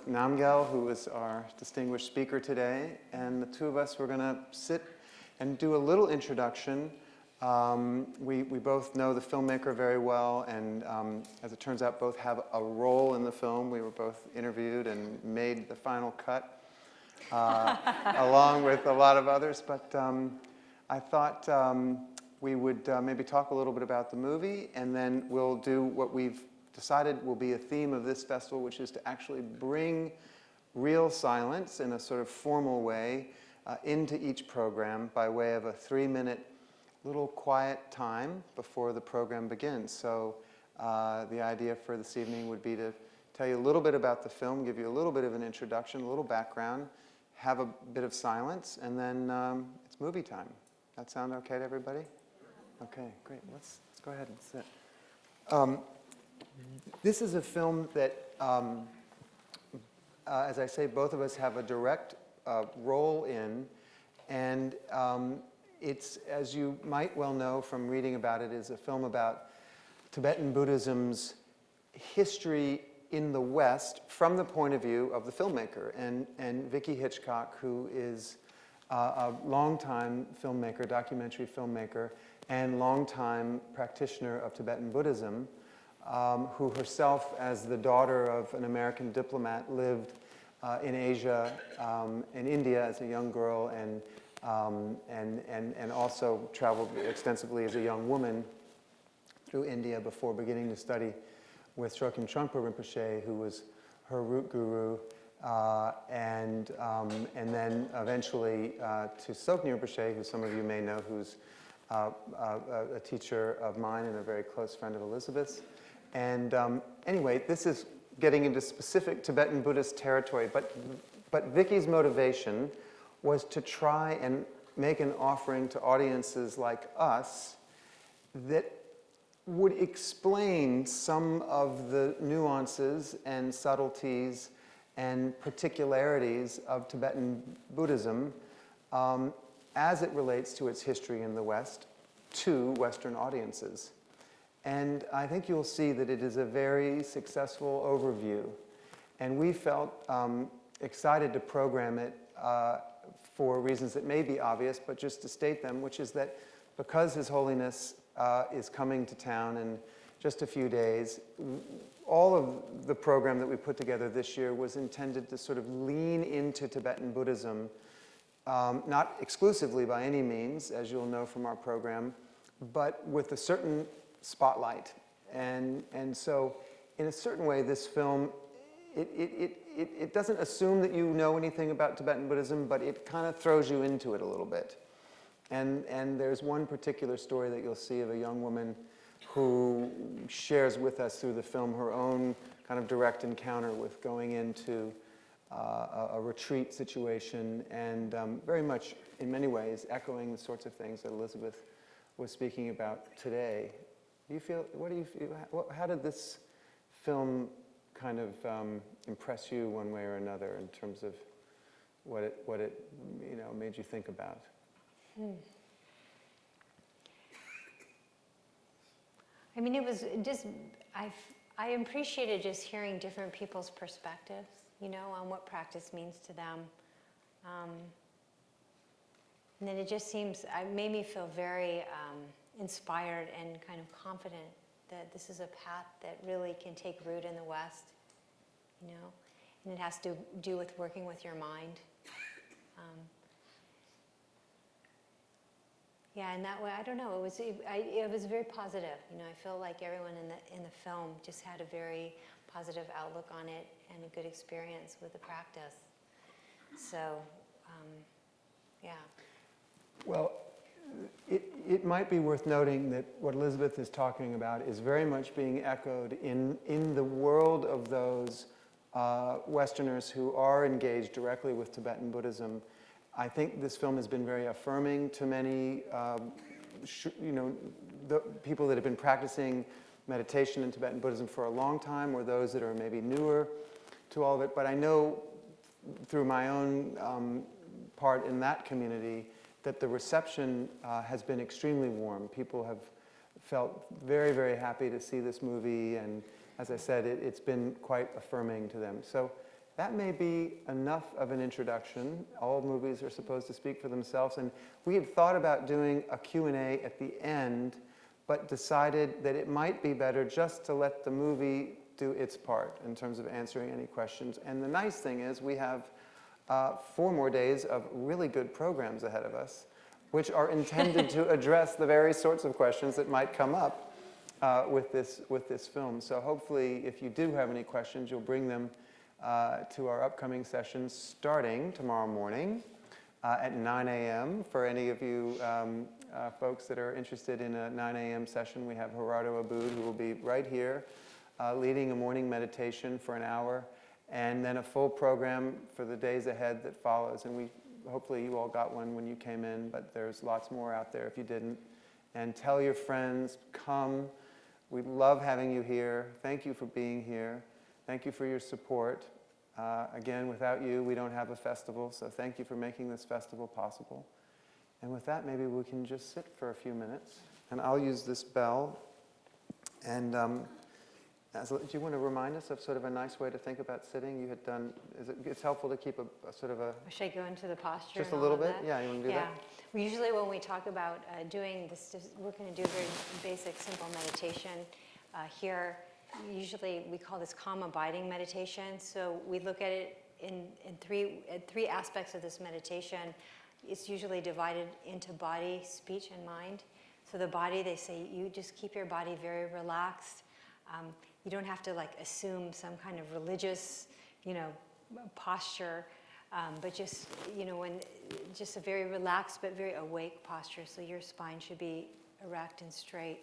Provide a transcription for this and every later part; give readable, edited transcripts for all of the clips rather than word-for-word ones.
Namgyal, who is our distinguished speaker today, and the two of us were going to sit and do a little introduction. We both know the filmmaker very well, and as it turns out, both have a role in the film. We were both interviewed and made the final cut, along with a lot of others. But I thought we would maybe talk a little bit about the movie, and then we'll do what we've decided will be a theme of this festival, which is to actually bring real silence in a sort of formal way into each program by way of a 3-minute little quiet time before the program begins. So the idea for this evening would be to tell you a little bit about the film, give you a little bit of an introduction, a little background, have a bit of silence, and then it's movie time. That sound okay to everybody? Okay, great. Let's go ahead and sit. This is a film that, as I say, both of us have a direct role in, and it's, as you might well know from reading about it, is a film about Tibetan Buddhism's history in the West from the point of view of the filmmaker. And Vickie Hitchcock, who is a longtime filmmaker, documentary filmmaker, and longtime practitioner of Tibetan Buddhism, who herself, as the daughter of an American diplomat, lived in Asia, in India as a young girl, and also traveled extensively as a young woman through India before beginning to study with Chogyam Trungpa Rinpoche, who was her root guru, and then eventually to Tsoknyi Rinpoche, who some of you may know, who's a teacher of mine and a very close friend of Elizabeth's. And anyway, this is getting into specific Tibetan Buddhist territory, but Vickie's motivation was to try and make an offering to audiences like us that would explain some of the nuances and subtleties and particularities of Tibetan Buddhism as it relates to its history in the West to Western audiences. And I think you'll see that it is a very successful overview. And we felt excited to program it for reasons that may be obvious, but just to state them, which is that because His Holiness is coming to town in just a few days, all of the program that we put together this year was intended to sort of lean into Tibetan Buddhism, not exclusively by any means, as you'll know from our program, but with a certain spotlight. And so in a certain way, this film, it doesn't assume that you know anything about Tibetan Buddhism, but it kind of throws you into it a little bit. And there's one particular story that you'll see of a young woman who shares with us through the film her own kind of direct encounter with going into a retreat situation, and very much, in many ways, echoing the sorts of things that Elizabeth was speaking about today. What do you feel, how did this film kind of impress you one way or another in terms of what it made you think about? I mean, it was just, I appreciated just hearing different people's perspectives, on what practice means to them. And then it just made me feel very inspired and kind of confident that this is a path that really can take root in the West, and it has to do with working with your mind. Yeah, and that way, I don't know, it was very positive. I feel like everyone in the film just had a very positive outlook on it and a good experience with the practice. So, yeah. Well, it might be worth noting that what Elizabeth is talking about is very much being echoed in the world of those Westerners who are engaged directly with Tibetan Buddhism. I think this film has been very affirming to many, the people that have been practicing meditation in Tibetan Buddhism for a long time, or those that are maybe newer to all of it. But I know through my own part in that community that the reception has been extremely warm. People have felt very, very happy to see this movie, and as I said, it's been quite affirming to them. So that may be enough of an introduction. All movies are supposed to speak for themselves, and we had thought about doing a Q&A at the end, but decided that it might be better just to let the movie do its part in terms of answering any questions. And the nice thing is we have 4 more days of really good programs ahead of us, which are intended to address the various sorts of questions that might come up with this film. So hopefully, if you do have any questions, you'll bring them to our upcoming sessions starting tomorrow morning at 9 a.m. For any of you folks that are interested in a 9 a.m. session, we have Gerardo Abud, who will be right here leading a morning meditation for an hour, and then a full program for the days ahead that follows. And hopefully you all got one when you came in, but there's lots more out there if you didn't. And tell your friends, come. We love having you here. Thank you for being here. Thank you for your support. Again, without you, we don't have a festival, so thank you for making this festival possible. And with that, maybe we can just sit for a few minutes. And I'll use this bell. And do you want to remind us of sort of a nice way to think about sitting? You had done, it's helpful to keep a sort of a... Should I go into the posture? Just a little bit? Yeah, you want to do that? Yeah. Usually when we talk about doing this, we're going to do a very basic, simple meditation here. Usually we call this calm abiding meditation. So we look at it in three aspects of this meditation. It's usually divided into body, speech, and mind. So the body, they say, you just keep your body very relaxed. You don't have to assume some kind of religious, posture, but just, just a very relaxed but very awake posture. So your spine should be erect and straight,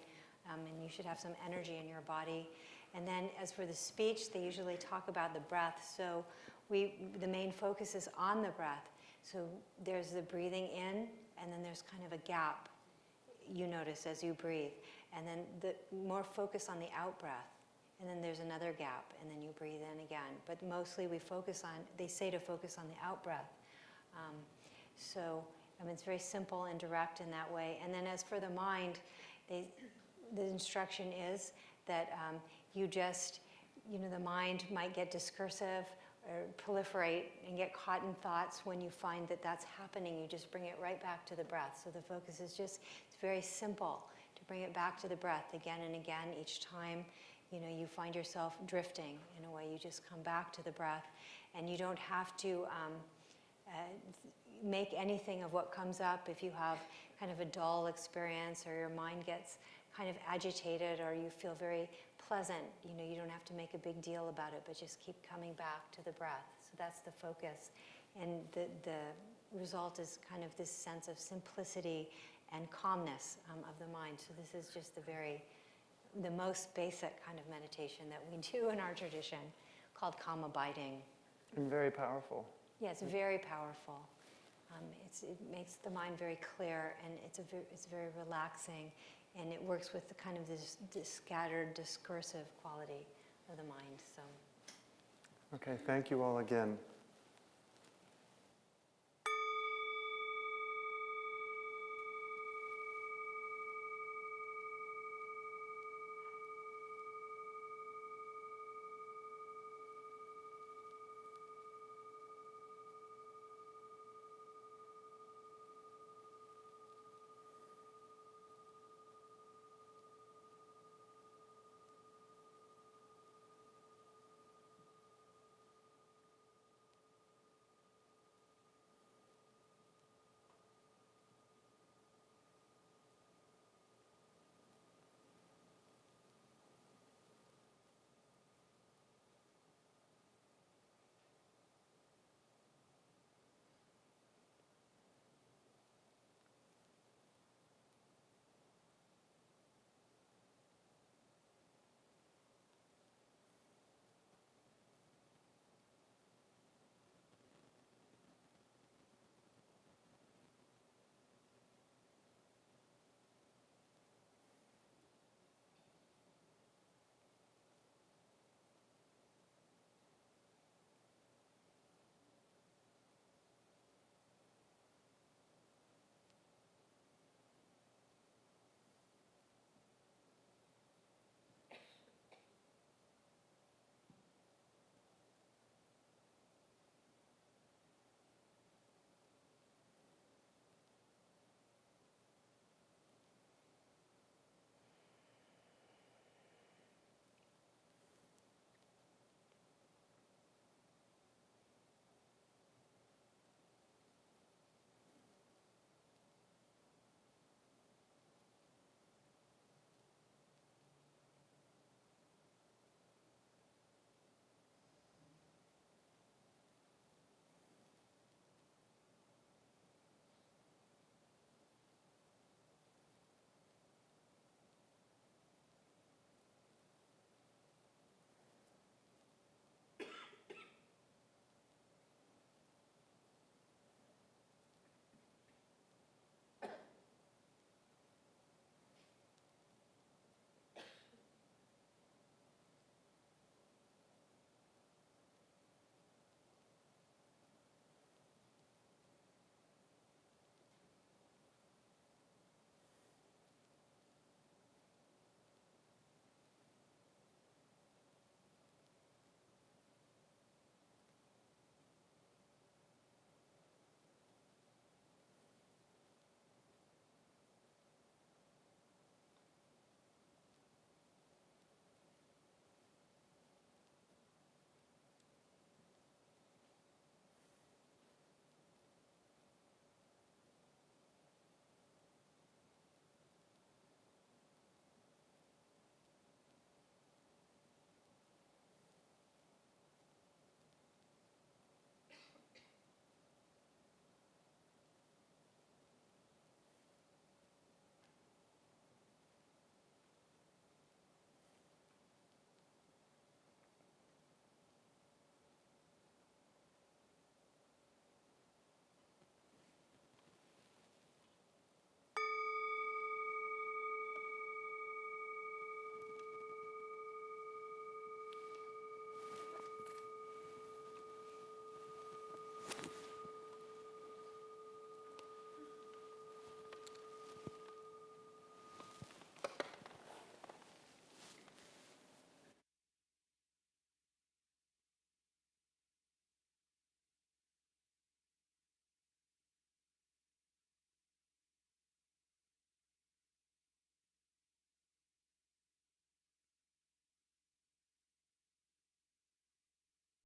and you should have some energy in your body. And then as for the speech, they usually talk about the breath. So the main focus is on the breath. So there's the breathing in, and then there's kind of a gap you notice as you breathe. And then the more focus on the out breath. And then there's another gap, and then you breathe in again. But mostly they say to focus on the out breath. It's very simple and direct in that way. And then as for the mind, the instruction is that the mind might get discursive or proliferate and get caught in thoughts. When you find that that's happening, you just bring it right back to the breath. So the focus is it's very simple to bring it back to the breath again and again. Each time, you find yourself drifting in a way, you just come back to the breath, and you don't have to make anything of what comes up. If you have kind of a dull experience, or your mind gets kind of agitated, or you feel very pleasant, you don't have to make a big deal about it, but just keep coming back to the breath. So that's the focus. And the result is kind of this sense of simplicity and calmness of the mind. So this is just the most basic kind of meditation that we do in our tradition, called calm abiding. And very powerful. Yeah, it's very powerful. It makes the mind very clear, and it's very relaxing, and it works with the kind of this scattered, discursive quality of the mind. So. Okay, thank you all again.